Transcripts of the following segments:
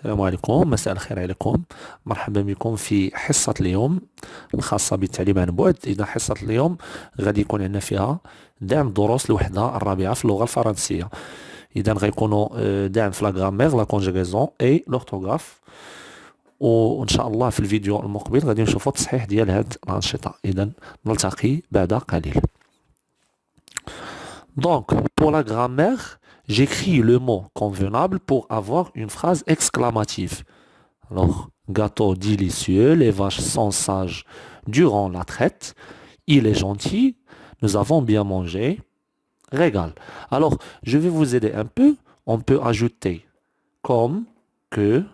السلام عليكم، مساء الخير عليكم. مرحبا بكم في حصة اليوم الخاصة بالتعليم عن بعد. إذا حصة اليوم غادي يكون عندنا فيها دعم دروس الوحدة الرابعة في اللغة الفرنسية. إذا غيكونوا دعم في لا غرامير، لا كونجوغيزون اي لورتوغراف. وإن شاء الله في الفيديو المقبل غادي نشوفوا التصحيح ديال هاد الأنشطة. إذا نلتقي بعد قليل. Donc, pour la grammaire, j'écris le mot convenable pour avoir une phrase exclamative. Alors, gâteau délicieux, les vaches sont sages durant la traite, il est gentil, nous avons bien mangé, régal. Alors, je vais vous aider un peu. On peut ajouter comme, que,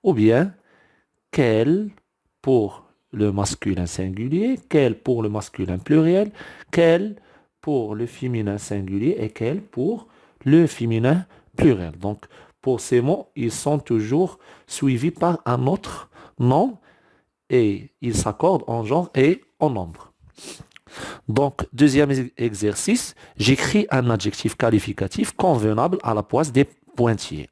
ou bien quel pour le masculin singulier, quel pour le masculin pluriel, quel pour le féminin singulier et quel pour le féminin pluriel. Donc, pour ces mots, ils sont toujours suivis par un autre nom et ils s'accordent en genre et en nombre. Donc, deuxième exercice, j'écris un adjectif qualificatif convenable à la place des pointillés.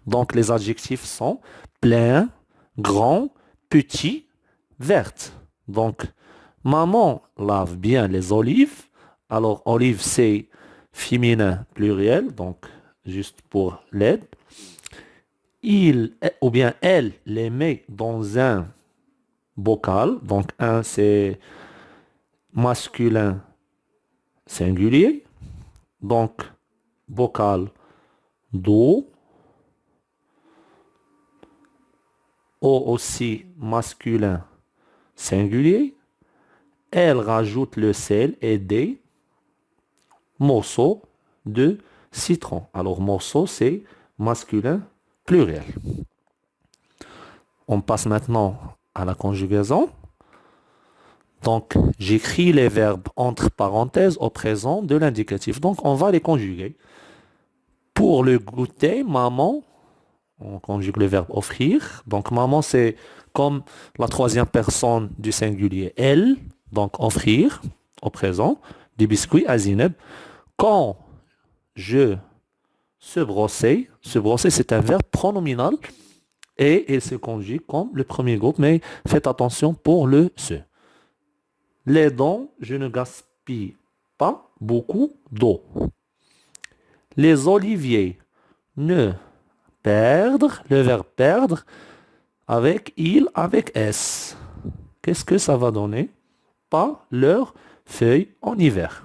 Donc, les adjectifs sont plein, grand, petit, verte. Donc, maman lave bien les olives. Alors, olive, c'est féminin pluriel, donc juste pour l'aide. Il ou bien elle les met dans un bocal. Donc, un, c'est masculin singulier. Donc, bocal d'eau. Eau aussi masculin singulier. Elle rajoute le sel et des morceaux de citron. Alors, morceau, c'est masculin pluriel. On passe maintenant à la conjugaison. Donc, j'écris les verbes entre parenthèses au présent de l'indicatif. Donc, on va les conjuguer. Pour le goûter, maman, on conjugue le verbe offrir. Donc, maman, c'est comme la troisième personne du singulier. Elle, donc offrir au présent, des biscuits à Zineb. Quand je se brosser, c'est un verbe pronominal et il se conjugue comme le premier groupe, mais faites attention pour le se. Les dents, je ne gaspille pas beaucoup d'eau. Les oliviers, ne perdre, le verbe perdre, avec il, avec s. Qu'est-ce que ça va donner? Pas leurs feuilles en hiver.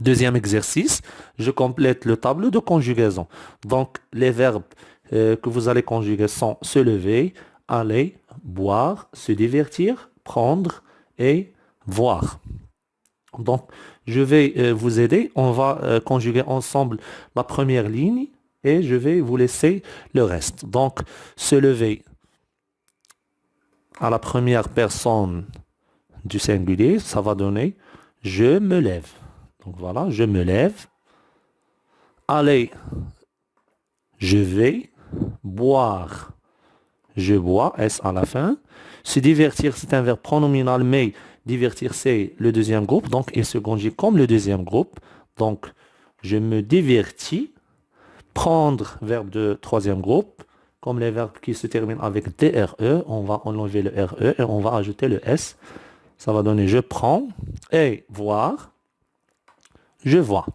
Deuxième exercice, je complète le tableau de conjugaison. Donc, les verbes que vous allez conjuguer sont se lever, aller, boire, se divertir, prendre et voir. Donc, je vais vous aider. On va conjuguer ensemble la première ligne et je vais vous laisser le reste. Donc, se lever à la première personne du singulier, ça va donner je me lève. Donc voilà, je me lève. Aller, je vais. Boire, je bois, S à la fin. Se divertir, c'est un verbe pronominal, mais divertir, c'est le deuxième groupe. Donc, il se conjugue comme le deuxième groupe. Donc, je me divertis. Prendre, verbe de troisième groupe. Comme les verbes qui se terminent avec DRE, on va enlever le RE et on va ajouter le S. Ça va donner je prends. Et voir, je vois.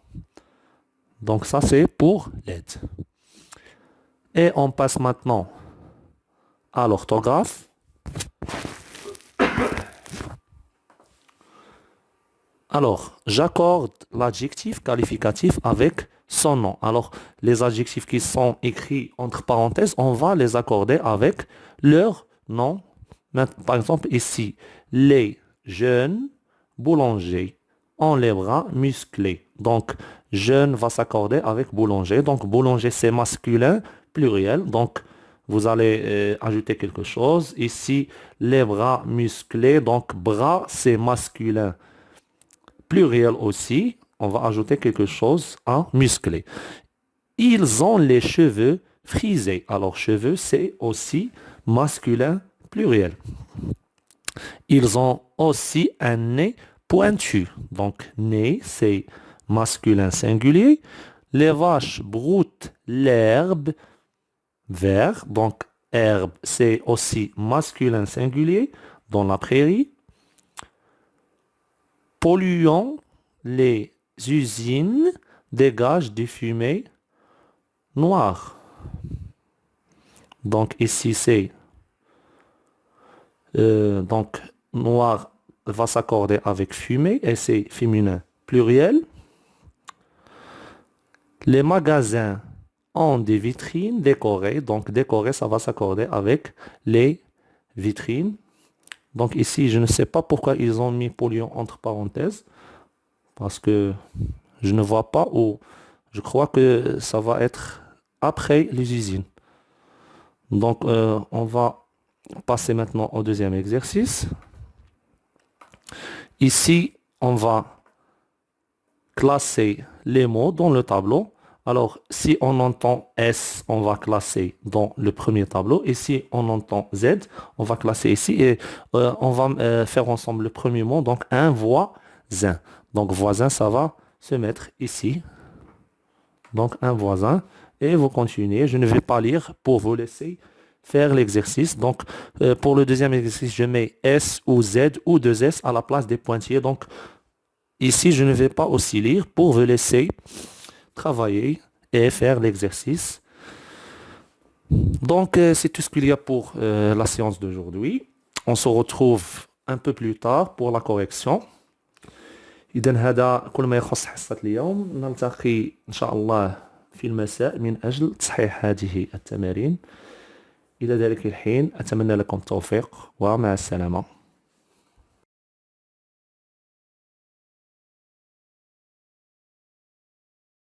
Donc ça, c'est pour l'aide. Et on passe maintenant à l'orthographe. Alors, j'accorde l'adjectif qualificatif avec son nom. Alors, les adjectifs qui sont écrits entre parenthèses, on va les accorder avec leur nom. Par exemple, ici, les jeunes boulangers ont les bras musclés. Donc, jeune va s'accorder avec boulanger. Donc, boulanger, c'est masculin, pluriel. Donc, vous allez ajouter quelque chose. Ici, les bras musclés. Donc, bras, c'est masculin, pluriel aussi. On va ajouter quelque chose en musclé. Ils ont les cheveux frisés. Alors, cheveux, c'est aussi masculin, pluriel. Ils ont aussi un nez pointu. Donc, nez, c'est masculin singulier. Les vaches broutent l'herbe vert. Donc, herbe, c'est aussi masculin singulier dans la prairie. Polluant, les usines dégagent des fumées noires. Donc, ici, c'est donc noir va s'accorder avec fumée et c'est féminin pluriel. Les magasins ont des vitrines décorées. Donc, décoré, ça va s'accorder avec les vitrines. Donc, ici, je ne sais pas pourquoi ils ont mis polluant entre parenthèses. Parce que je ne vois pas où. Je crois que ça va être après les usines. Donc, on va passer maintenant au deuxième exercice. Ici, on va classer les mots dans le tableau. Alors, si on entend S, on va classer dans le premier tableau. Et si on entend Z, on va classer ici. Et on va faire ensemble le premier mot. Donc, un voisin. Donc, voisin, ça va se mettre ici. Donc, un voisin. Et vous continuez. Je ne vais pas lire pour vous laisser faire l'exercice. Donc, pour le deuxième exercice, je mets S ou Z ou 2S à la place des pointillés. Donc, ici, je ne vais pas aussi lire pour vous laisser travailler et faire l'exercice. Donc, c'est tout ce qu'il y a pour la séance d'aujourd'hui. On se retrouve un peu plus tard pour la correction. إذا هذا كل ما يخص حصة اليوم. نلتقي إن شاء الله في المساء من أجل تصحيح هذه التمارين. إلى ذلك الحين أتمنى لكم التوفيق ومع السلامة.